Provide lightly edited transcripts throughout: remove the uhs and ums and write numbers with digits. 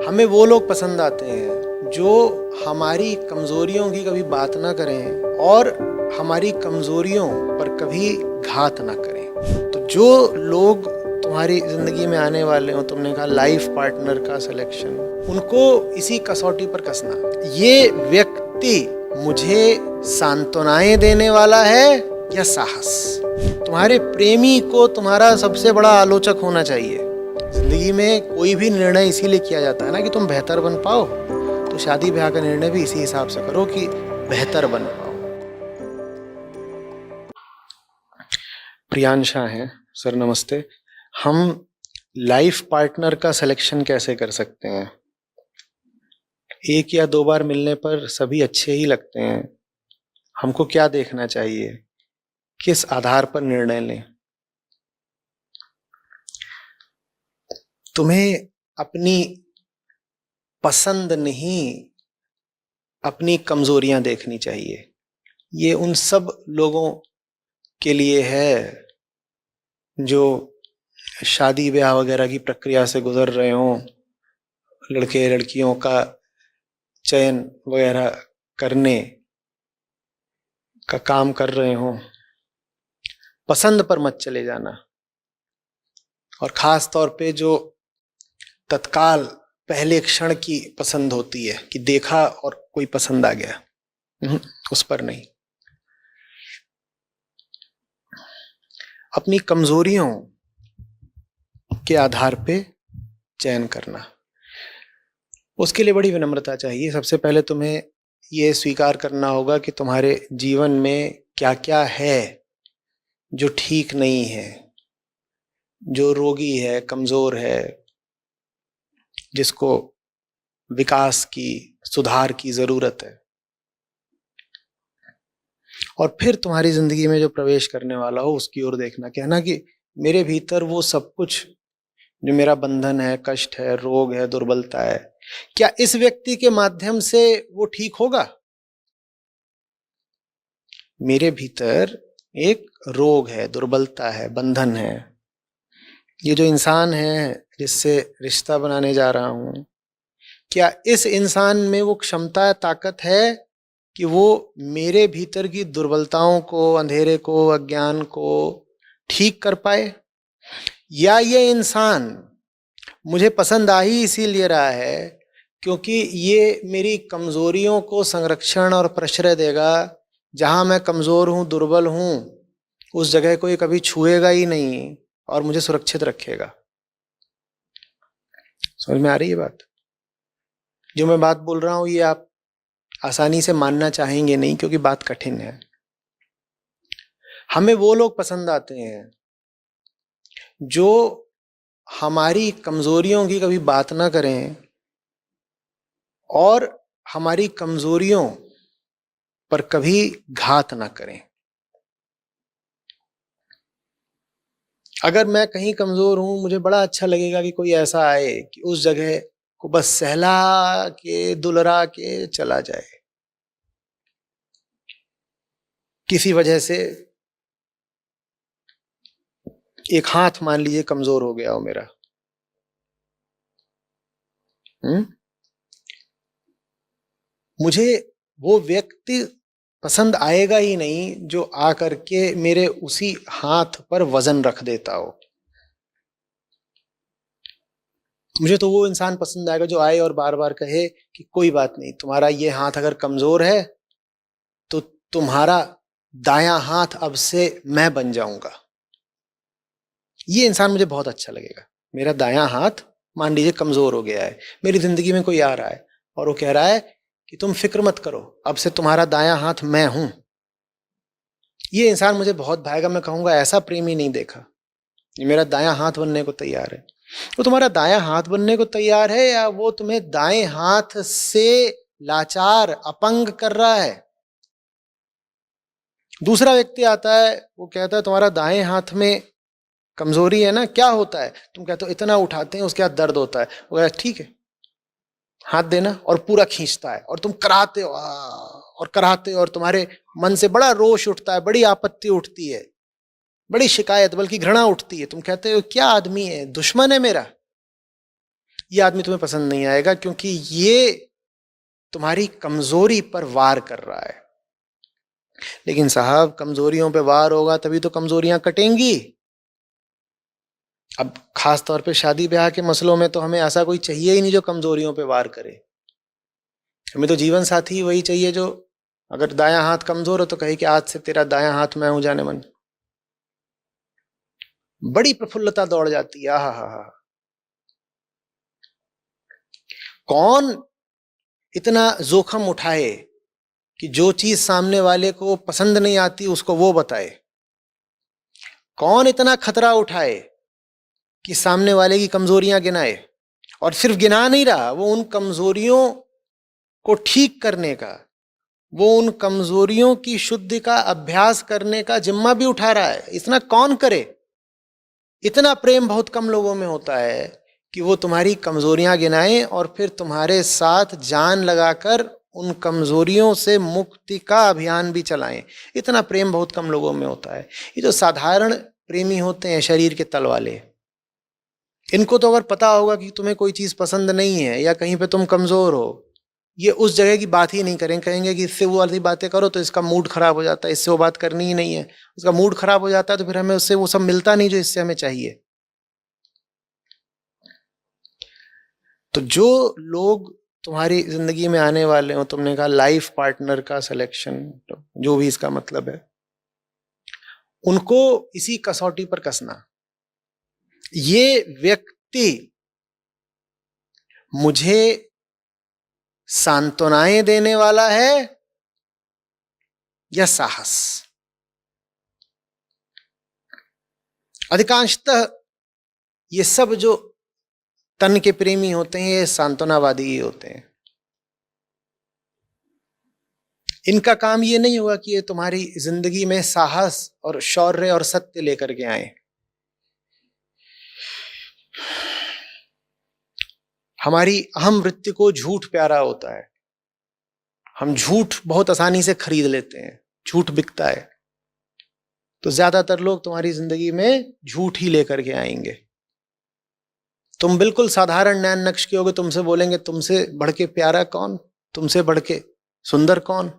हमें वो लोग पसंद आते हैं जो हमारी कमजोरियों की कभी बात ना करें और हमारी कमजोरियों पर कभी घात ना करें। तो जो लोग तुम्हारी जिंदगी में आने वाले हो, तुमने कहा लाइफ पार्टनर का सिलेक्शन, उनको इसी कसौटी पर कसना, ये व्यक्ति मुझे सांत्वनाएं देने वाला है या साहस। तुम्हारे प्रेमी को तुम्हारा सबसे बड़ा आलोचक होना चाहिए। जिंदगी में कोई भी निर्णय इसीलिए किया जाता है ना कि तुम बेहतर बन पाओ। तो शादी ब्याह का निर्णय भी इसी हिसाब से करो कि बेहतर बन पाओ। प्रियांशा हैं सर, नमस्ते। हम लाइफ पार्टनर का सिलेक्शन कैसे कर सकते हैं? एक या दो बार मिलने पर सभी अच्छे ही लगते हैं। हमको क्या देखना चाहिए, किस आधार पर निर्णय लें? तुम्हें अपनी पसंद नहीं, अपनी कमजोरियां देखनी चाहिए। ये उन सब लोगों के लिए है जो शादी ब्याह वगैरह की प्रक्रिया से गुजर रहे हों, लड़के लड़कियों का चयन वगैरह करने का काम कर रहे हों। पसंद पर मत चले जाना, और खास तौर पे जो तत्काल पहले क्षण की पसंद होती है कि देखा और कोई पसंद आ गया, उस पर नहीं। अपनी कमजोरियों के आधार पे चयन करना, उसके लिए बड़ी विनम्रता चाहिए। सबसे पहले तुम्हें ये स्वीकार करना होगा कि तुम्हारे जीवन में क्या क्या है जो ठीक नहीं है, जो रोगी है, कमजोर है, जिसको विकास की, सुधार की जरूरत है। और फिर तुम्हारी जिंदगी में जो प्रवेश करने वाला हो उसकी ओर देखना, कहना कि मेरे भीतर वो सब कुछ जो मेरा बंधन है, कष्ट है, रोग है, दुर्बलता है, क्या इस व्यक्ति के माध्यम से वो ठीक होगा? मेरे भीतर एक रोग है, दुर्बलता है, बंधन है। ये जो इंसान है जिससे रिश्ता बनाने जा रहा हूं, क्या इस इंसान में वो क्षमता, ताकत है कि वो मेरे भीतर की दुर्बलताओं को, अंधेरे को, अज्ञान को ठीक कर पाए? या ये इंसान मुझे पसंद आ ही इसीलिए रहा है क्योंकि ये मेरी कमजोरियों को संरक्षण और प्रश्रय देगा। जहां मैं कमजोर हूं, दुर्बल हूं, उस जगह को ये कभी छुएगा ही नहीं और मुझे सुरक्षित रखेगा। समझ में आ रही है बात? जो मैं बात बोल रहा हूं ये आप आसानी से मानना चाहेंगे नहीं, क्योंकि बात कठिन है। हमें वो लोग पसंद आते हैं जो हमारी कमजोरियों की कभी बात ना करें और हमारी कमजोरियों पर कभी घात ना करें। अगर मैं कहीं कमजोर हूं, मुझे बड़ा अच्छा लगेगा कि कोई ऐसा आए कि उस जगह को बस सहला के, दुलरा के चला जाए। किसी वजह से एक हाथ मान लीजिए कमजोर हो गया हो मेरा, मुझे वो व्यक्ति पसंद आएगा ही नहीं जो आकर के मेरे उसी हाथ पर वजन रख देता हो। मुझे तो वो इंसान पसंद आएगा जो आए और बार बार कहे कि कोई बात नहीं, तुम्हारा ये हाथ अगर कमजोर है तो तुम्हारा दायां हाथ अब से मैं बन जाऊंगा। ये इंसान मुझे बहुत अच्छा लगेगा। मेरा दायां हाथ मान लीजिए कमजोर हो गया है, मेरी जिंदगी में कोई आ रहा है और वो कह रहा है कि तुम फिक्र मत करो, अब से तुम्हारा दायां हाथ मैं हूं। ये इंसान मुझे बहुत भाएगा। मैं कहूंगा ऐसा प्रेमी नहीं देखा, ये मेरा दायां हाथ बनने को तैयार है। वो तुम्हारा दायां हाथ बनने को तैयार है या वो तुम्हें दाएं हाथ से लाचार, अपंग कर रहा है? दूसरा व्यक्ति आता है, वो कहता है तुम्हारा दाएं हाथ में कमजोरी है ना, क्या होता है? तुम कहते हो इतना उठाते हैं उसके बाद दर्द होता है। वो कहता है ठीक है, हाथ देना, और पूरा खींचता है और तुम कराते हो और कराते हो और तुम्हारे मन से बड़ा रोष उठता है, बड़ी आपत्ति उठती है, बड़ी शिकायत बल्कि घृणा उठती है। तुम कहते हो क्या आदमी है, दुश्मन है मेरा। ये आदमी तुम्हें पसंद नहीं आएगा, क्योंकि ये तुम्हारी कमजोरी पर वार कर रहा है। लेकिन साहब, कमजोरियों पे वार होगा तभी तो कमजोरियां कटेंगी। अब खास तौर पे शादी ब्याह के मसलों में तो हमें ऐसा कोई चाहिए ही नहीं जो कमजोरियों पे वार करे। हमें तो जीवन साथी वही चाहिए जो अगर दायां हाथ कमजोर हो तो कहे कि आज से तेरा दायां हाथ मैं हूं, जाने मन। बड़ी प्रफुल्लता दौड़ जाती है। हा। कौन इतना जोखम उठाए कि जो चीज सामने वाले को पसंद नहीं आती उसको वो बताए? कौन इतना खतरा उठाए कि सामने वाले की कमजोरियां गिनाए? और सिर्फ गिना नहीं रहा, वो उन कमजोरियों को ठीक करने का, वो उन कमजोरियों की शुद्धि का अभ्यास करने का जिम्मा भी उठा रहा है। इतना कौन करे? इतना प्रेम बहुत कम लोगों में होता है कि वो तुम्हारी कमजोरियां गिनाएं और फिर तुम्हारे साथ जान लगाकर उन कमजोरियों से मुक्ति का अभियान भी चलाएं। इतना प्रेम बहुत कम लोगों में होता है। ये जो साधारण प्रेमी होते हैं, शरीर के तल वाले, इनको तो अगर पता होगा कि तुम्हें कोई चीज पसंद नहीं है या कहीं पे तुम कमजोर हो, ये उस जगह की बात ही नहीं करेंगे। कहेंगे कि इससे वो वाली बातें करो तो इसका मूड खराब हो जाता है, इससे वो बात करनी ही नहीं है। उसका मूड खराब हो जाता है तो फिर हमें उससे वो सब मिलता नहीं जो इससे हमें चाहिए। तो जो लोग तुम्हारी जिंदगी में आने वाले हो, तुमने कहा लाइफ पार्टनर का सिलेक्शन, जो भी इसका मतलब है, उनको इसी कसौटी पर कसना। ये व्यक्ति मुझे सांत्वनाएं देने वाला है या साहस? अधिकांशतः ये सब जो तन के प्रेमी होते हैं ये सांत्वनावादी ही होते हैं। इनका काम ये नहीं होगा कि ये तुम्हारी जिंदगी में साहस और शौर्य और सत्य लेकर के आए। हमारी अहम वृत्ति को झूठ प्यारा होता है। हम झूठ बहुत आसानी से खरीद लेते हैं, झूठ बिकता है। तो ज्यादातर लोग तुम्हारी जिंदगी में झूठ ही लेकर के आएंगे। तुम बिल्कुल साधारण नैन नक्श के होगे, तुमसे बोलेंगे तुमसे बढ़ के प्यारा कौन, तुमसे बढ़ के सुंदर कौन।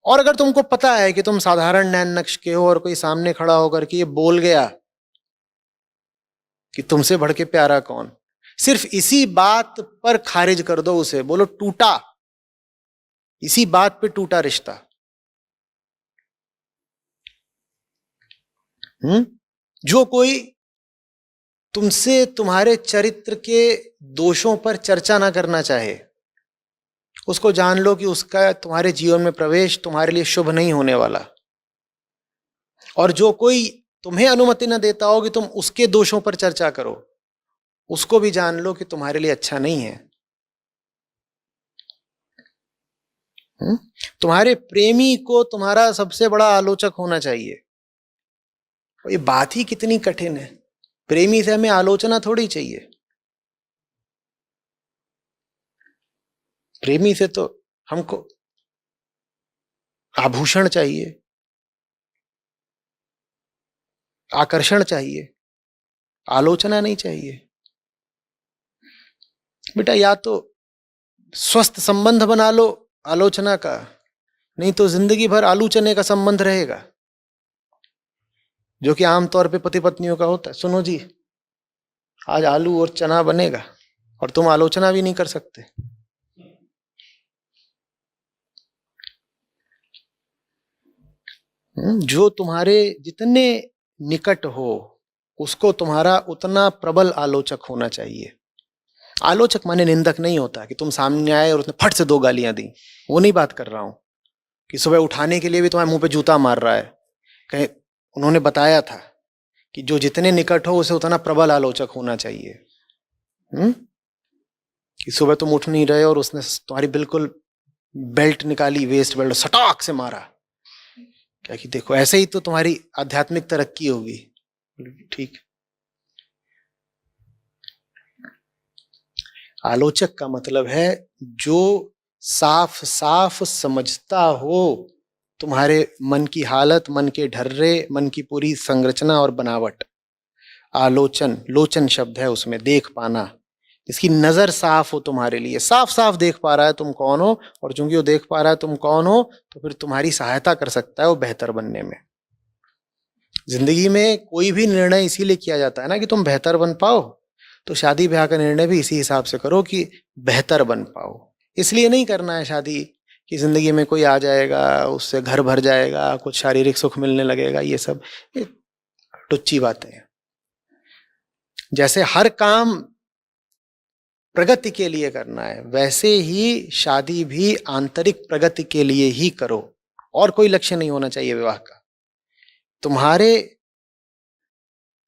और अगर तुमको पता है कि तुम साधारण नैन नक्श के हो और कोई सामने खड़ा होकर के ये बोल गया कि तुमसे बढ़ के प्यारा कौन, सिर्फ इसी बात पर खारिज कर दो उसे। बोलो टूटा, इसी बात पे टूटा रिश्ता। जो कोई तुमसे तुम्हारे चरित्र के दोषों पर चर्चा ना करना चाहे, उसको जान लो कि उसका तुम्हारे जीवन में प्रवेश तुम्हारे लिए शुभ नहीं होने वाला। और जो कोई तुम्हें अनुमति न देता हो कि तुम उसके दोषों पर चर्चा करो, उसको भी जान लो कि तुम्हारे लिए अच्छा नहीं है। तुम्हारे प्रेमी को तुम्हारा सबसे बड़ा आलोचक होना चाहिए। ये बात ही कितनी कठिन है। प्रेमी से हमें आलोचना थोड़ी चाहिए। प्रेमी से तो हमको आभूषण चाहिए, आकर्षण चाहिए, आलोचना नहीं चाहिए। बेटा या तो स्वस्थ संबंध बना लो आलोचना का, नहीं तो जिंदगी भर आलोचने का संबंध रहेगा, जो कि आमतौर पे पति पत्नियों का होता है। सुनो जी, आज आलू और चना बनेगा और तुम आलोचना भी नहीं कर सकते। जो तुम्हारे जितने निकट हो उसको तुम्हारा उतना प्रबल आलोचक होना चाहिए। आलोचक माने निंदक नहीं होता कि तुम सामने आए और उसने फट से 2 गालियां दी, वो नहीं बात कर रहा हूं। कि सुबह उठाने के लिए भी तुम्हारे मुंह पे जूता मार रहा है। कहीं उन्होंने बताया था कि जो जितने निकट हो उसे उतना प्रबल आलोचक होना चाहिए। कि सुबह तुम उठ नहीं रहे और उसने तुम्हारी बिल्कुल बेल्ट निकाली, वेस्ट बेल्ट सटाक से मारा, क्या कि देखो ऐसे ही तो तुम्हारी आध्यात्मिक तरक्की होगी। ठीक। आलोचक का मतलब है जो साफ साफ समझता हो तुम्हारे मन की हालत, मन के ढर्रे, मन की पूरी संरचना और बनावट। आलोचन, लोचन शब्द है उसमें, देख पाना, जिसकी नजर साफ हो तुम्हारे लिए, साफ साफ देख पा रहा है तुम कौन हो, और चूंकि वो देख पा रहा है तुम कौन हो तो फिर तुम्हारी सहायता कर सकता है वो बेहतर बनने में। जिंदगी में कोई भी निर्णय इसीलिए किया जाता है ना कि तुम बेहतर बन पाओ, तो शादी ब्याह का निर्णय भी इसी हिसाब से करो कि बेहतर बन पाओ। इसलिए नहीं करना है शादी कि जिंदगी में कोई आ जाएगा उससे घर भर जाएगा, कुछ शारीरिक सुख मिलने लगेगा, ये टुच्ची बातें हैं। जैसे हर काम प्रगति के लिए करना है, वैसे ही शादी भी आंतरिक प्रगति के लिए ही करो, और कोई लक्ष्य नहीं होना चाहिए विवाह का। तुम्हारे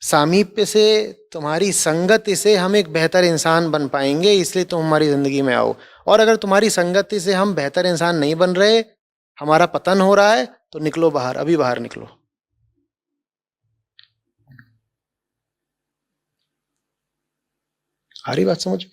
सामीप्य से, तुम्हारी संगति से हम एक बेहतर इंसान बन पाएंगे, इसलिए तुम हमारी जिंदगी में आओ। और अगर तुम्हारी संगति से हम बेहतर इंसान नहीं बन रहे, हमारा पतन हो रहा है, तो निकलो बाहर, अभी बाहर निकलो। आ रही बात समझ?